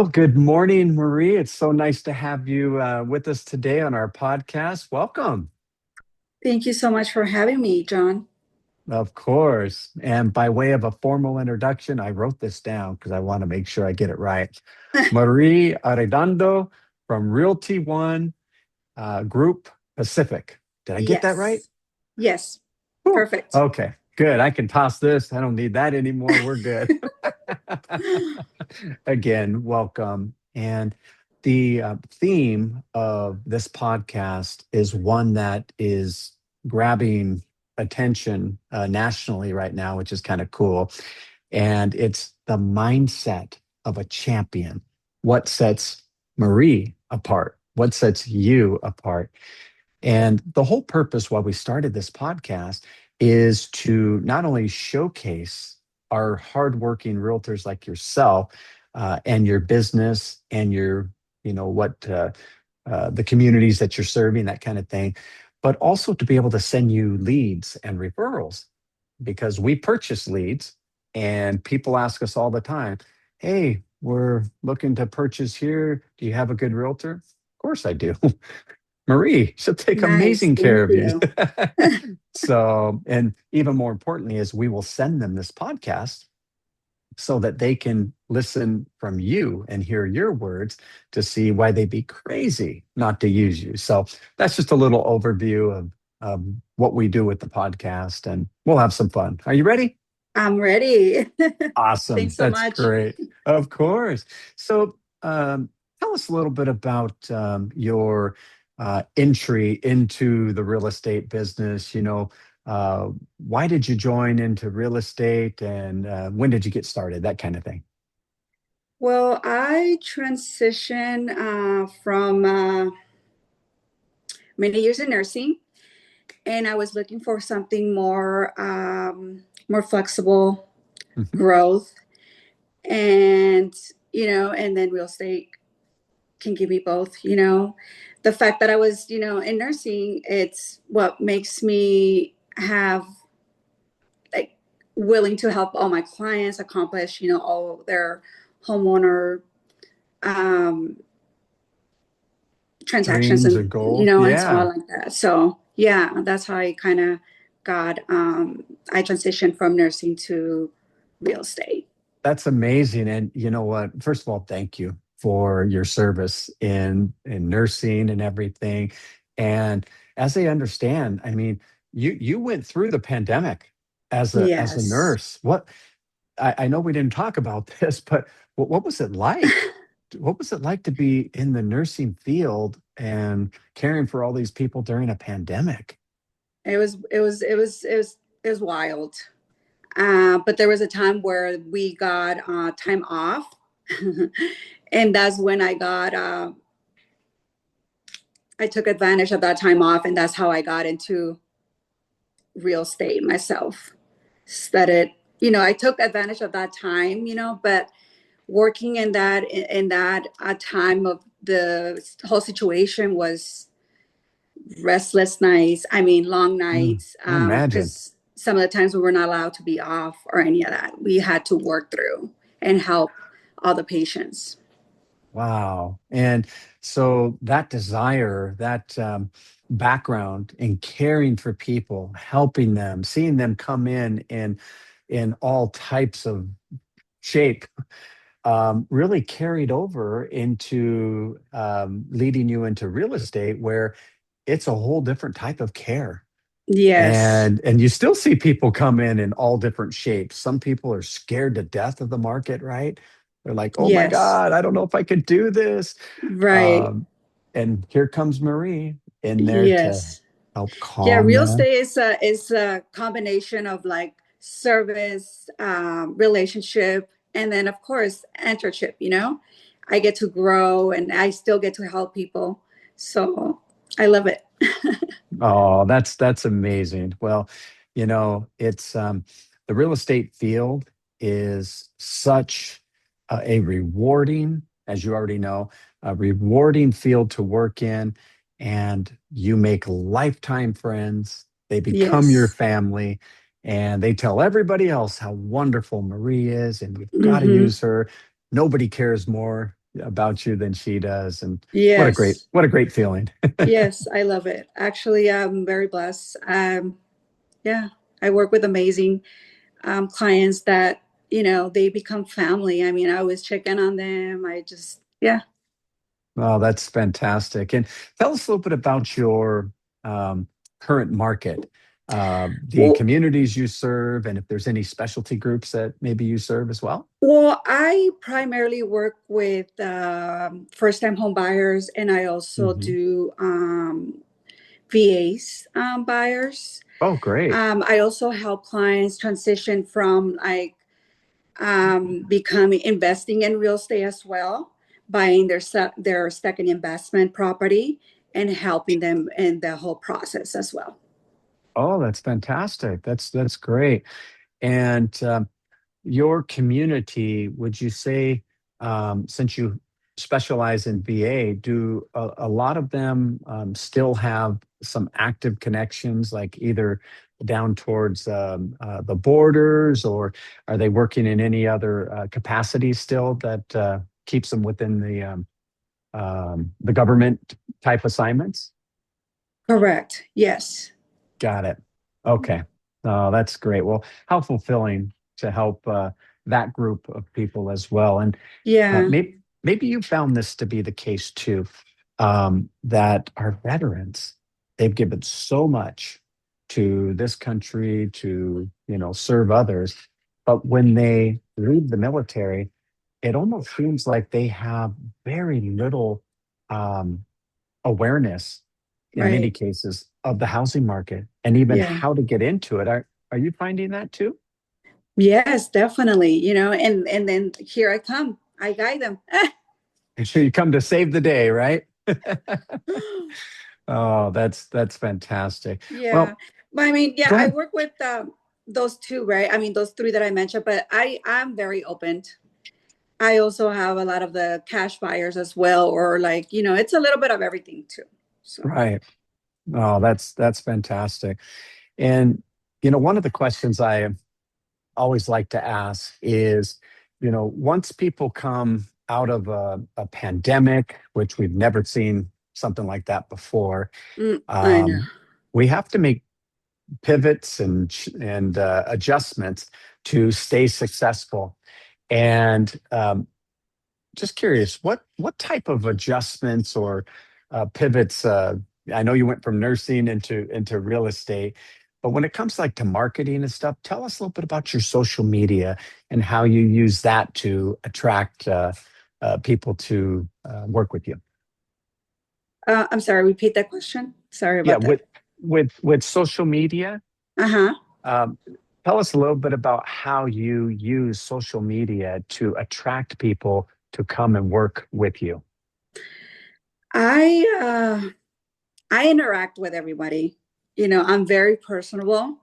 Well, good morning, Marie. It's so nice to have you with us today on our podcast. Welcome. Thank you so much for having me, John. Of course. And by way of a formal introduction, I wrote this down because I want to make sure I get it right. Marie Arredondo from Realty One Group Pacific. Did I get that right? Yes. Yes. Whew. Perfect. Okay, good. I can toss this. I don't need that anymore. We're good. Again, welcome. And the theme of this podcast is one that is grabbing attention nationally right now, which is kind of cool. And it's the mindset of a champion. What sets Marie apart? What sets you apart? And the whole purpose why we started this podcast is to not only showcase our hardworking realtors like yourself and your business and your, the communities that you're serving, that kind of thing, but also to be able to send you leads and referrals because we purchase leads and people ask us all the time, hey, we're looking to purchase here. Do you have a good realtor? Of course I do. Marie, she'll take Nice. amazing care Thank of you. you. So, and even more importantly, is we will send them this podcast so that they can listen from you and hear your words to see why they'd be crazy not to use you. So that's just a little overview of what we do with the podcast, and we'll have some fun. Are you ready? I'm ready. Awesome. Thanks so That's much. great. Of course. So, tell us a little bit about your entry into the real estate business. Why did you join into real estate and when did you get started? That kind of thing. Well, I transitioned from many years in nursing, and I was looking for something more flexible, Mhm. growth, and and then real estate can give me both. The fact that I was, in nursing, it's what makes me have like willing to help all my clients accomplish, all their homeowner um, transactions Dreams and, and goals. and so on Yeah. like that. So yeah, that's how I kind of I transitioned from nursing to real estate. That's amazing. And you know what? First of all, thank you for your service in nursing and everything. And as I understand, I mean, you went through the pandemic as a Yes. nurse. I know we didn't talk about this, but what was it like? What was it like to be in the nursing field and caring for all these people during a pandemic? It was wild. But there was a time where we got time off, and that's when I took advantage of that time off, and that's how I got into real estate myself. Started, I took advantage of that time, but working in that time of the whole situation was restless nights. I mean, long Mm, nights, I imagine. because some of the times we were not allowed to be off or any of that. We had to work through and help all the patients. Wow. And so that desire, that background in caring for people, helping them, seeing them come in all types of shape, really carried over into leading you into real estate, where it's a whole different type of care. Yes. And you still see people come in all different shapes. Some people are scared to death of the market, right? They're like, oh my Yes. God, I don't know if I could do this. Right. Um, and here comes Marie in there to Yes. help Yeah, calm real them. estate is a combination of like service, relationship, and then of course mentorship. I get to grow, and I still get to help people, so I love it. Oh, that's amazing. Well, it's the real estate field is such a rewarding, as you already know, a rewarding field to work in, and you make lifetime friends. They become your Yes. family, and they tell everybody else how wonderful Marie is, and you've got to Hmm. use her. Nobody cares more about you than she does. And Yes. what a great feeling. Yes, I love it. Actually, I'm very blessed. Yeah, I work with amazing clients that, they become family. I mean, I always check in on them. Yeah. Oh, that's fantastic. And tell us a little bit about your um, current market, the Well, communities you serve, and if there's any specialty groups that maybe you serve as well. well, I primarily work with first-time home buyers, and I also Hmm. do VAs buyers. Oh, great. I also help clients transition from like becoming investing in real estate as well, buying their second investment property, and helping them in the whole process as well. Oh, that's fantastic. That's great. And your community, would you say, since you specialize in VA, do a lot of them still have some active connections, like either down towards the borders, or are they working in any other capacity still that keeps them within the government type assignments? Correct. Yes. Got it. Okay. Oh, that's great. Well, how fulfilling to help that group of people as well. And Yeah. maybe you found this to be the case too, that our veterans, they've given so much to this country to, serve others. But when they leave the military, it almost seems like they have very little um, awareness in many Right. cases of the housing market and even Yeah. how to get into it. Are you finding that too? Yes, definitely. And then here I come. I guide them. And so you come to save the day, right? Oh, that's fantastic. Yeah. Well, But I mean, yeah, go I ahead. work with those two, right? I mean, those three that I mentioned, but I'm very open. I also have a lot of the cash buyers as well, or like, it's a little bit of everything too. So, Right. Oh, that's fantastic. And one of the questions I always like to ask is, once people come out of a pandemic, which we've never seen something like that before, I know. um, we have to make pivots and adjustments to stay successful. And just curious, what type of adjustments or pivots? I know you went from nursing into real estate, but when it comes like to marketing and stuff, tell us a little bit about your social media and how you use that to attract people to work with you. I'm sorry, repeat that question. Sorry Yeah, about that. with social media. Uh-huh. Um, Tell us a little bit about how you use social media to attract people to come and work with you. I I interact with everybody. I'm very personable.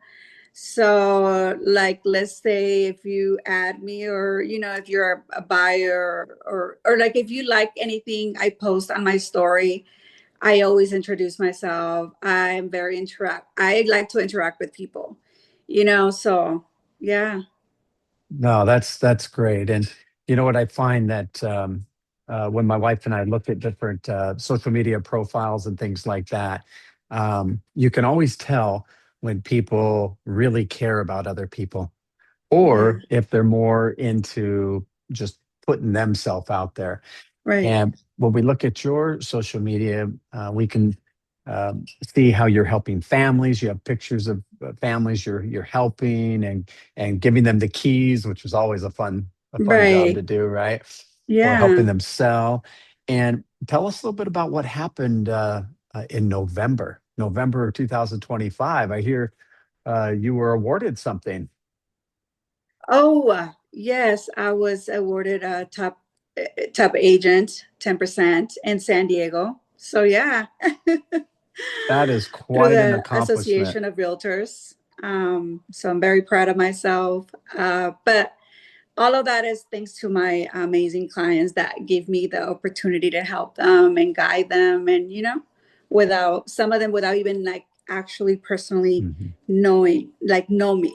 So, like, let's say if you add me, or if you're a buyer, or like if you like anything I post on my story, I always introduce myself. I'm very interact. I like to interact with people. So yeah. No, that's great. And you know what I find that when my wife and I look at different social media profiles and things like that, you can always tell when people really care about other people, Yeah. or if they're more into just putting themselves out there. Right. And when we look at your social media, we can see how you're helping families. You have pictures of families you're helping and giving them the keys, which is always a fun job to Right. do, right? Or helping Yeah. them sell. And tell us a little bit about what happened in November of 2025. I hear you were awarded something. Oh, yes, I was awarded a top agent, 10% in San Diego. So yeah, That is through quite an the accomplishment. Association of Realtors. So I'm very proud of myself. But all of that is thanks to my amazing clients that give me the opportunity to help them and guide them, and without some of them without even like actually personally Mhm. knowing, like know me.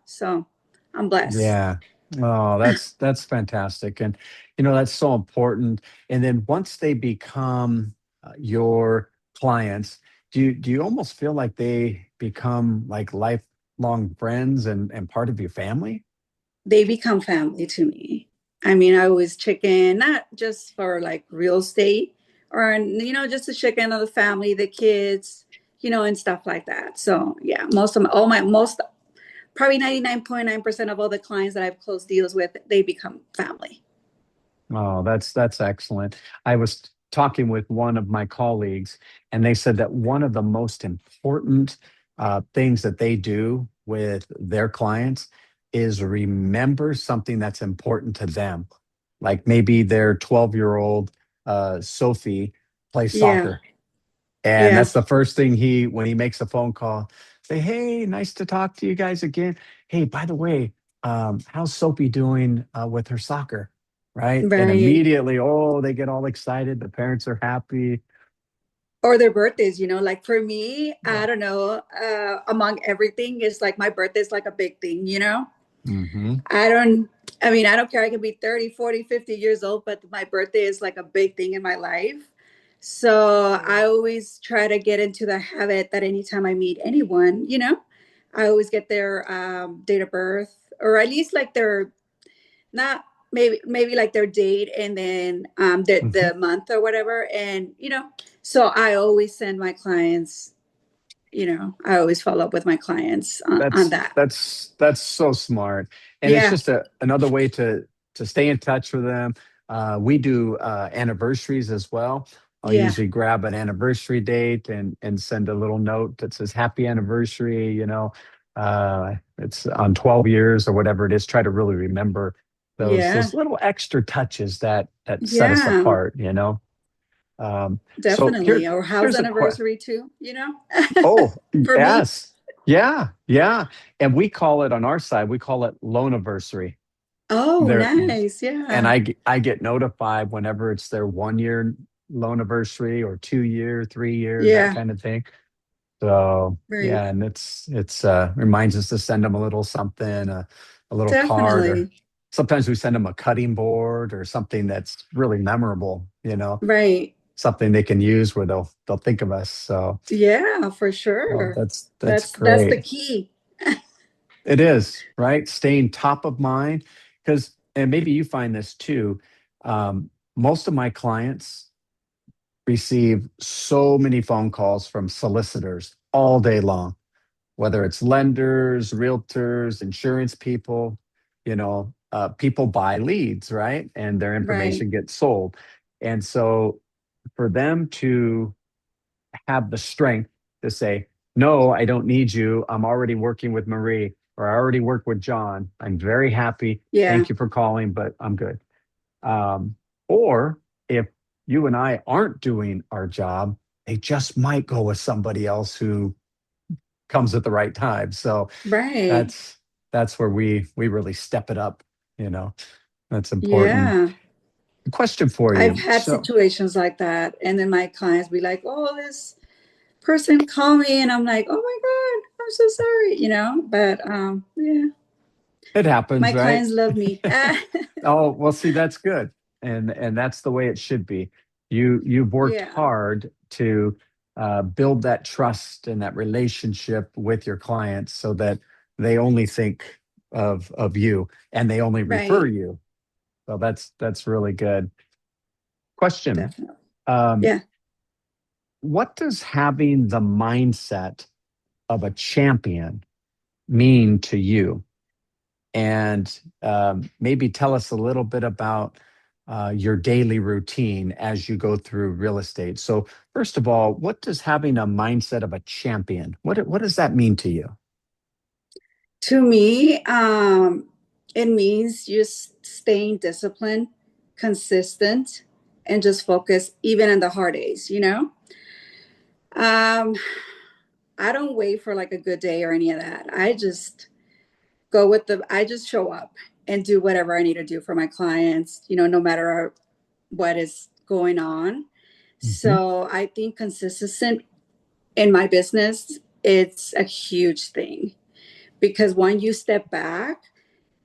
So I'm blessed. Yeah. Oh, that's fantastic, and that's so important. And then once they become your clients, do you almost feel like they become like lifelong friends and part of your family? They become family to me. I mean, I always check in, not just for like real estate or, just to check in on the family, the kids, and stuff like that. So yeah, probably 99.9% of all the clients that I've closed deals with, they become family. Oh, that's excellent. I was talking with one of my colleagues, and they said that one of the most important things that they do with their clients is remember something that's important to them. Like maybe their 12-year-old Sophie plays Yeah. soccer, and Yeah. that's the first thing when he makes a phone call, say, "Hey, nice to talk to you guys again. Hey, by the way, how's Sophie doing with her soccer?" Right? And Right. immediately, oh, they get all excited. The parents are happy. Or their birthdays, like for me, I Yeah. don't know, among everything, it's like my birthday is like a big thing. Hmm. I don't, I mean, I don't care. I can be 30, 40, 50 years old, but my birthday is like a big thing in my life. So I always try to get into the habit that anytime I meet anyone, I always get their date of birth, or at least like their, not maybe like their date, and then the Hmm. month or whatever. And, so I always send my clients, I always follow up with my clients on That's that. that's so smart, and it's Yeah. just another way to stay in touch with them. We do anniversaries as well. I'll Yeah. usually grab an anniversary date and send a little note that says "Happy Anniversary." It's on 12 years or whatever it is. Try to really remember Yeah. those little extra touches that set us Yeah. apart. So Definitely. Or house here's a question. anniversary too. Oh, For me. yes. Yeah, yeah. And we call it on our side, we call it loan anniversary. Oh, There, nice. and Yeah. I get notified whenever it's their 1 year loan anniversary or 2 year, 3 year, that Yeah. kind of thing. So Right. yeah, and it's reminds us to send them a little something, a little card, or Definitely. sometimes we send them a cutting board or something that's really memorable, Right. something they can use where they'll think of us. So Yeah, for well, sure. that's That's the great. key. It is, right? Staying top of mind. Because, and maybe you find this too, most of my clients receive so many phone calls from solicitors all day long, whether it's lenders, realtors, insurance people, people buy leads, right? And their Right. information gets sold. And so for them to have the strength to say, no, I don't need you. I'm already working with Marie, or I already work with John. I'm very happy. Yeah. Thank you for calling, but I'm good. Um, or if you and I aren't doing our job, they just might go with somebody else who comes at the right time. So Right. that's that's where we really step it up. You know, that's important. Yeah. Question for I've you. had So, situations like that. And then my clients be like, oh, this person called me. And I'm like, oh my God, I'm so sorry. But yeah, it my happens, right? clients love me. Oh, well, see, that's good. And that's the way it should be. You've worked Yeah. hard to build that trust and that relationship with your clients so that they only think of you and they only refer Right. you. So that's really good. Question. Definitely. Um, Yeah. what does having the mindset of a champion mean to you? And maybe tell us a little bit about your daily routine as you go through real estate. So, first of all, what does having a mindset of a champion, what does that mean to you? To me, it means just staying disciplined, consistent, and just focus even in the hard days. Um, I don't wait for like a good day or any of that. I just show up and do whatever I need to do for my clients, no matter what is going on. Mhm. So I think consistent in my business, it's a huge thing because when you step back,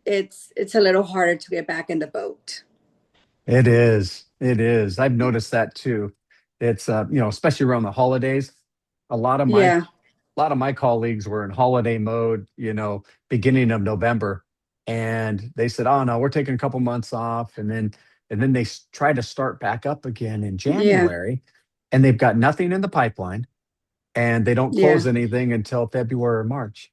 it's a little harder to get back in the boat. It is. It is. I've noticed that too. It's especially around the holidays. A lot of my Yeah, colleagues were in holiday mode, beginning of November, and they said, "Oh no, we're taking a couple months off," and then they try to start back up again in yeah, January, and they've got nothing in the pipeline, and they don't yeah, close anything until February or March.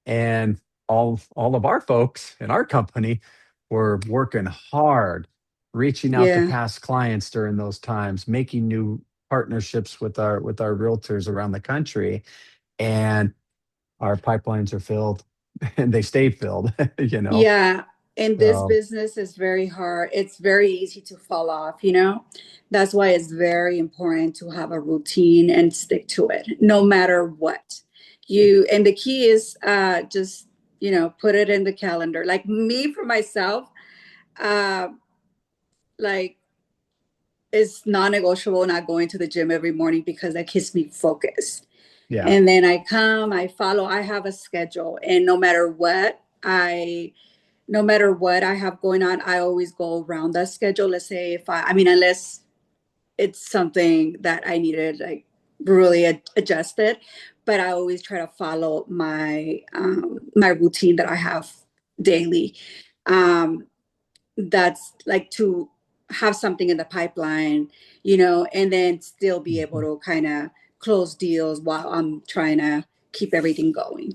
And all of our folks in our company were working hard, reaching out to yeah, past clients during those times, making new partnerships with our realtors around the country, and our pipelines are filled and they stay filled, you know. yeah. And this So business is very hard. It's very easy to fall off, you know? That's why it's very important to have a routine and stick to it, no matter what. And the key is just, put it in the calendar. Like me for myself, uh, like it's non-negotiable not going to the gym every morning because that keeps me focused. yeah. And then I come, I follow, I have a schedule. And no matter what I have going on, I always go around that schedule. Let's say I mean, unless it's something that I needed like really adjusted, but I always try to follow my routine that I have daily. Um, that's like to have something in the pipeline, and then still be able Mhm. to kind of close deals while I'm trying to keep everything going.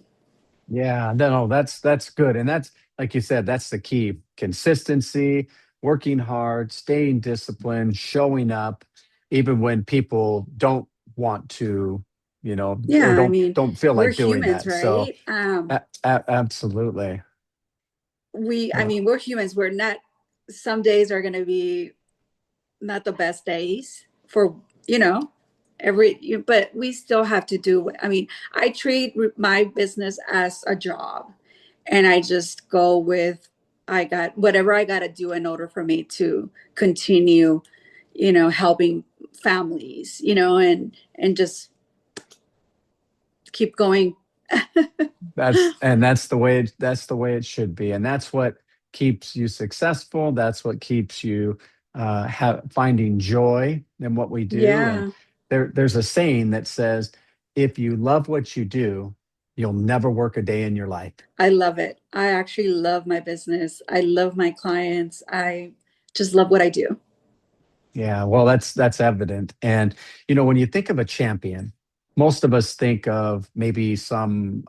Yeah, no, that's good. And that's like you said, that's the key. Consistency, working hard, staying disciplined, showing up, even when people don't want to, or Yeah, I mean, don't feel we're like doing humans, that. So right? absolutely. I Well, mean, we're humans. We're not, some days are going to be not the best days for, you know, but we still have to do, I mean, I treat my business as a job and I just go with, I got whatever I got to do in order for me to continue, helping families, and just keep going. that's the way it should be, and that's what keeps you successful. That's what keeps you finding joy in what we do. And Yeah. there's a saying that says, "If you love what you do, you'll never work a day in your life." I love it. I actually love my business. I love my clients. I just love what I do. Yeah, well, that's evident. And when you think of a champion, most of us think of maybe some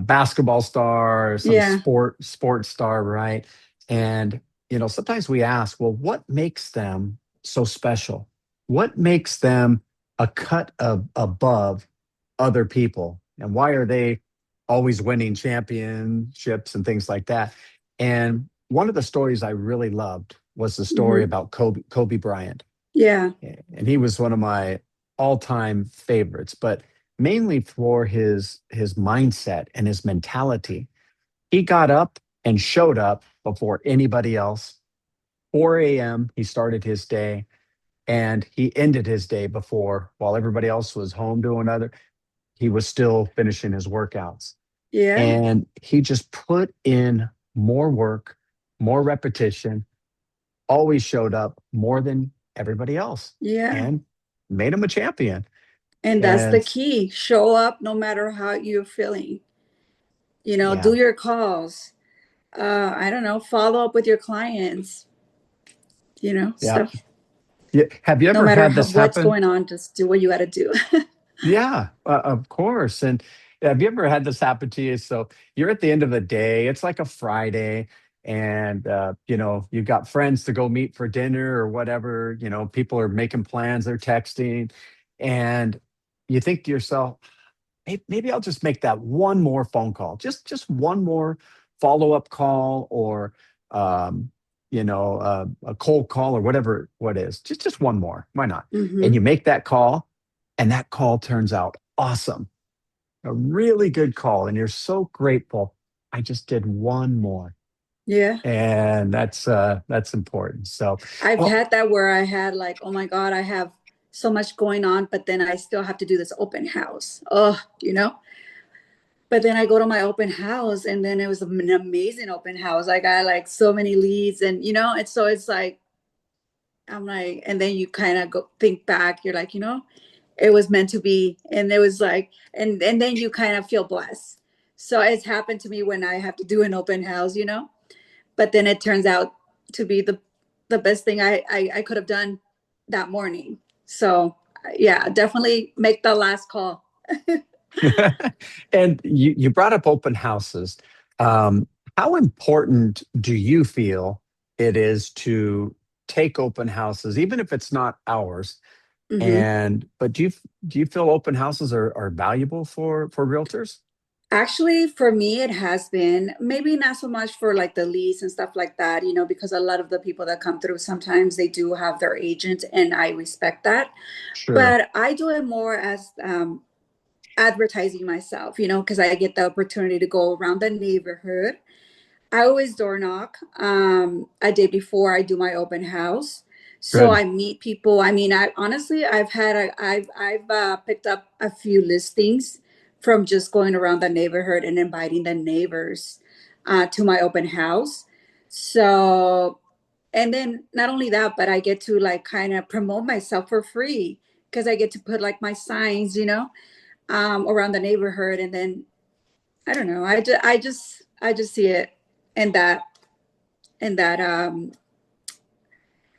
basketball star or some Yeah. sports star, right? And sometimes we ask, well, what makes them so special? What makes them a cut above other people? And why are they always winning championships and things like that? And one of the stories I really loved was the story Hmm. about Kobe Bryant. Yeah. And he was one of my all-time favorites, but mainly for his mindset and his mentality. He got up and showed up before anybody else. 4 a.m. he started his day, and he ended his day before, while everybody else was home doing other, he was still finishing his workouts. Yeah. And he just put in more work, more repetition, always showed up more than everybody else, Yeah. and made him a champion. And that's the And key. Show up no matter how you're feeling. Do yeah, your calls. I don't know, follow up with your clients, yeah, stuff. yeah. Have you No ever matter had this what's happen? going on, just do what you got to do. Yeah, of course. And have you ever had this happen to you? So you're at the end of the day, it's like a Friday, and you've got friends to go meet for dinner or whatever. People are making plans, they're texting, and you think to yourself, maybe I'll just make that one more phone call, just one more follow-up call, or a cold call, or whatever what is. Just one more. Why not? And Hmm. you make that call, and that call turns out awesome, a really good call, and you're so grateful. I just did one more, Yeah. and that's important. So, I've well, had that where I had like, oh my God, I have so much going on, but then I still have to do this open house. Oh, But then I go to my open house, and then it was an amazing open house. I got like so many leads, and and so it's like I'm like, and then you kind of go think back. You're like, it was meant to be, and it was like, and then you kind of feel blessed. So it's happened to me when I have to do an open house. But then it turns out to be the best thing I could have done that morning. So yeah, definitely make the last call. And you brought up open houses. Um, how important do you feel it is to take open houses, even if it's not ours? Hmm. And but do you feel open houses are valuable for realtors? Actually, for me, it has been maybe not so much for like the leads and stuff like that, because a lot of the people that come through sometimes they do have their agent, and I respect that. Sure. But I do it more as advertising myself, because I get the opportunity to go around the neighborhood. I always door knock a day before I do my open house. So Good. I meet people. I mean, I honestly, I've picked up a few listings from just going around the neighborhood and inviting the neighbors to my open house. So, and then not only that, but I get to like kind of promote myself for free because I get to put like my signs, around the neighborhood, and then I don't know. I just see it in that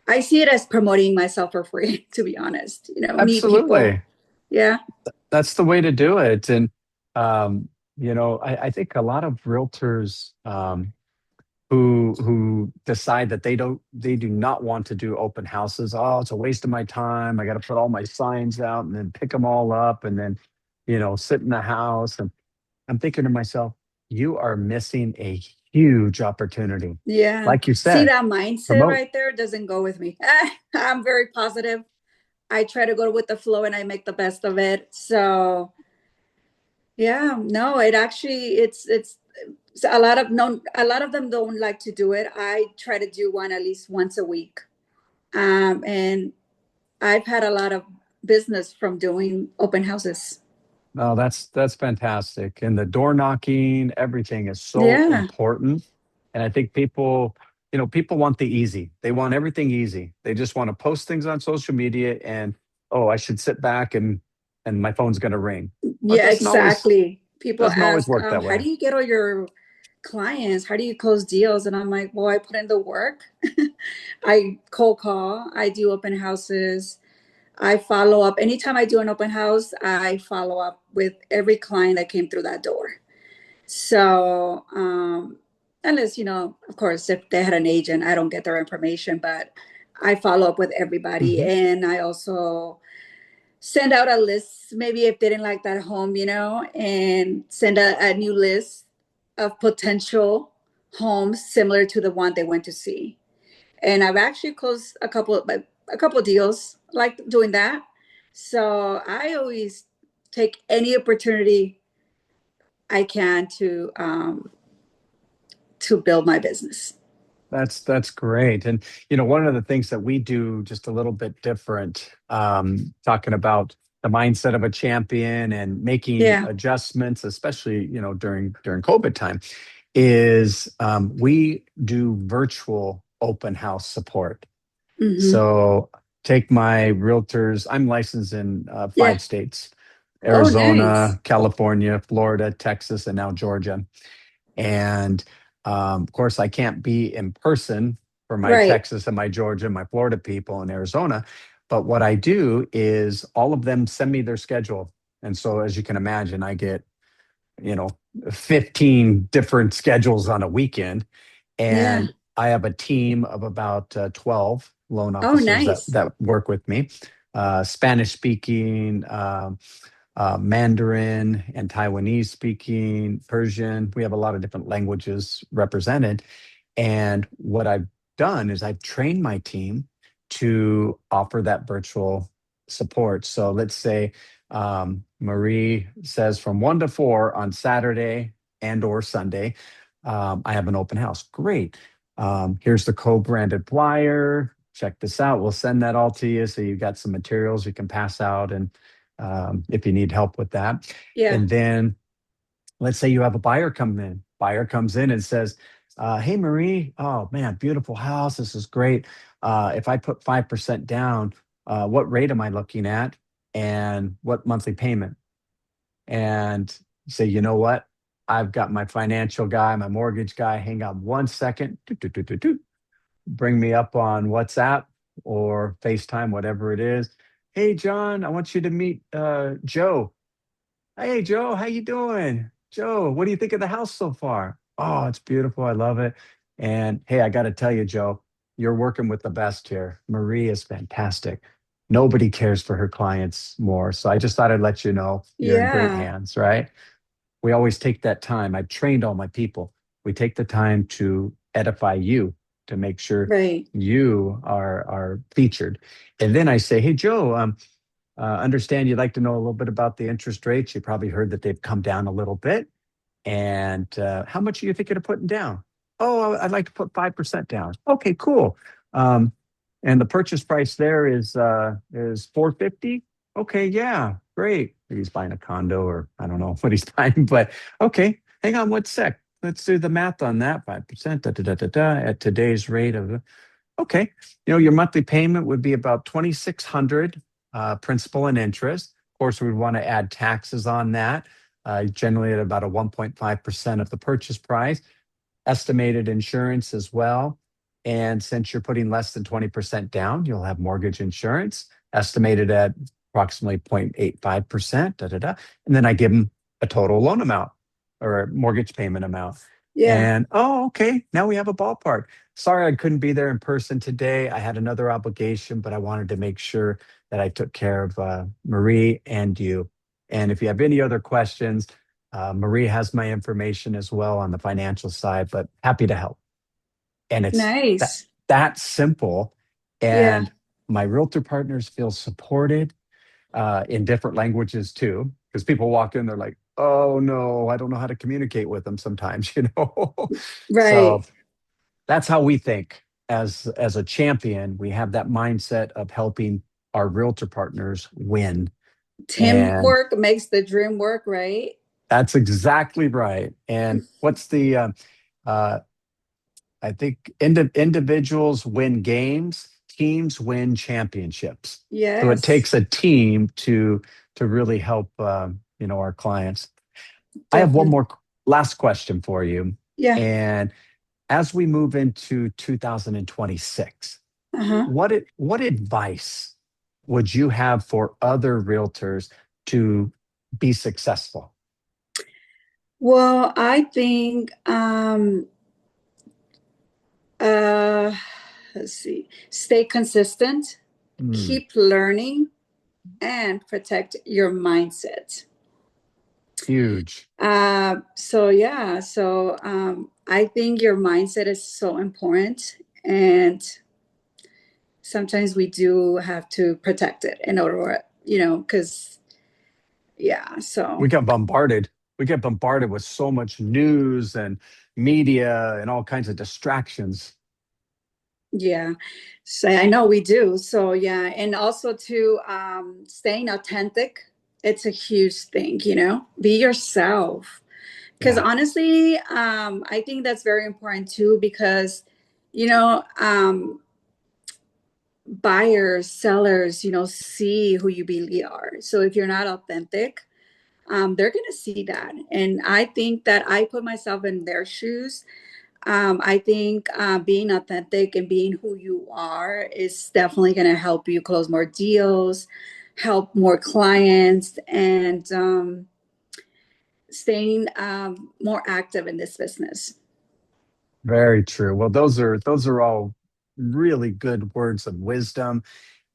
I see it as promoting myself for free, to be honest. Meet people. Absolutely. Yeah. That's the way to do it. And um, I think a lot of realtors who decide that they do not want to do open houses. Oh, it's a waste of my time. I got to put all my signs out and then pick them all up and then, sit in the house. And I'm thinking to myself, you are missing a huge opportunity. Yeah. Like you See, said, that mindset promote. right there doesn't go with me. I'm very positive. I try to go with the flow and I make the best of it. So yeah, no, it actually it's so a lot of no a lot of them don't like to do it. I try to do one at least once a week. And I've had a lot of business from doing open houses. No, that's fantastic. And the door knocking, everything is so Yeah. important. And I think people want the easy. They want everything easy. They just want to post things on social media and oh, I should sit back and my phone's going to ring. Well, it Yeah, exactly. People doesn't always ask, work that how do way. you get all your clients? How do you close deals? And I'm like, well, I put in the work. I cold call. I do open houses. I follow up. Anytime I do an open house, I follow up with every client that came through that door. So, unless, of course, if they had an agent, I don't get their information, but I follow up with everybody. Mhm. And I also send out a list, maybe if they didn't like that home, and send a new list of potential homes similar to the one they went to see. And I've actually closed a couple of deals like doing that. So I always take any opportunity I can to build my business. That's great. And one of the things that we do just a little bit different, talking about the mindset of a champion and making Yeah. adjustments, especially during COVID time, is we do virtual open house support. Hmm. So take my realtors. I'm licensed in Yeah. 5 states: Oh, nice. Arizona, California, Florida, Texas, and now Georgia. And of course, I can't be in person for my Right. Texas and my Georgia and my Florida people in Arizona. But what I do is all of them send me their schedule. And so, as you can imagine, I get, you know, 15 different schedules on a weekend. Yeah. And I have a team of about 12 loan Oh, officers that, nice. that work with me, Spanish speaking, Mandarin and Taiwanese speaking, Persian. We have a lot of different languages represented. And what I've done is I've trained my team to offer that virtual support. So let's say Marie says from 1 to 4 on Saturday and or Sunday, I have an open house. Great. Here's the co-branded flyer. Check this out. We'll send that all to you so you've got some materials you can pass out and if you need help with that. Yeah. And then Let's say you have a buyer come in. Buyer comes in and says, "Hey, Marie, oh man, beautiful house. This is great. If I put 5% down, what rate am I looking at, and what monthly payment?" And say, "You know what? I've got my financial guy, my mortgage guy. Hang on one second. Doot, doot, doot, doot, doot. Bring me up on WhatsApp or FaceTime, whatever it is. Hey, John, I want you to meet Joe. Hey, Joe, how you doing? Joe, what do you think of the house so far? Oh, it's beautiful. I love it. And hey, I got to tell you, Joe, you're working with the best here. Marie is fantastic. Nobody cares for her clients more. So I just thought I'd let you know you're in great Yeah. hands, right? We always take that time. I've trained all my people. We take the time to edify you to make sure Right. you are featured. And then I say, hey, Joe, understand you'd like to know a little bit about the interest rates. You probably heard that they've come down a little bit. And how much are you thinking of putting down? Oh, I'd like to put 5% down. Okay, cool. Um, and the purchase price there is 450. Okay, yeah, great. He's buying a condo, or I don't know what he's buying, but okay, hang on one sec. Let's do the math on that. 5%, da, da, da, da, da, at today's rate of, okay. Your monthly payment would be about 2,600, principal and interest. Of course, we would want to add taxes on that, generally at about a 1.5% of the purchase price, estimated insurance as well. And since you're putting less than 20% down, you'll have mortgage insurance estimated at approximately 0.85%, da, da, da. And then I give them a total loan amount or a mortgage payment amount. Yeah. And oh, okay, now we have a ballpark. Sorry, I couldn't be there in person today. I had another obligation, but I wanted to make sure that I took care of Marie and you. And if you have any other questions, Marie has my information as well on the financial side, but happy to help. And it's that Nice. that simple. Yeah. And my realtor partners feel supported in different languages too, because people walk in, they're like, "Oh no, I don't know how to communicate with them sometimes," you know. So Right. that's how we think as a champion. We have that mindset of helping our realtor partners win, and Teamwork makes the dream work, right? that's exactly right. And what's the uh, I think individuals win games, teams win championships. So it Yes, takes a team to really help our clients. I have one definitely. more last question for you. Yeah. And as we move into 2026, Uh-huh. what advice would you have for other realtors to be successful? Well, I think uh let's see. Stay consistent, Hmm, keep learning, and protect your mindset. huge. I think your mindset is so important, and sometimes we do have to protect it in order, because yeah, we so got bombarded. We get bombarded with so much news and media and all kinds of distractions. yeah. So I know we do. So yeah, and also to staying authentic, it's a huge thing, Be yourself. Because Yeah, honestly, I think that's very important too, because you know, buyers, sellers, see who you really are. So if you're not authentic, they're gonna see that. And I think that I put myself in their shoes. I think being authentic and being who you are is definitely going to help you close more deals, help more clients, and staying more active in this business. very true. Well, those are all really good words of wisdom.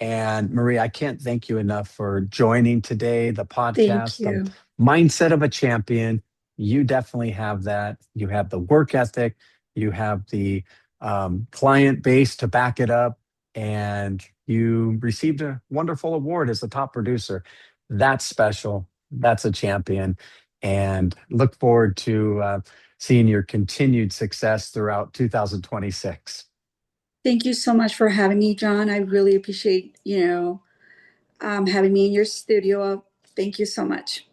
And Marie, I can't thank you enough for joining today, the Thank podcast, the you. mindset of a champion. You definitely have that. You have the work ethic, you have the client base to back it up, and you received a wonderful award as the top producer. That's special. That's a champion. And look forward to seeing your continued success throughout 2026. Thank you so much for having me, John. I really appreciate, having me in your studio. Thank you so much.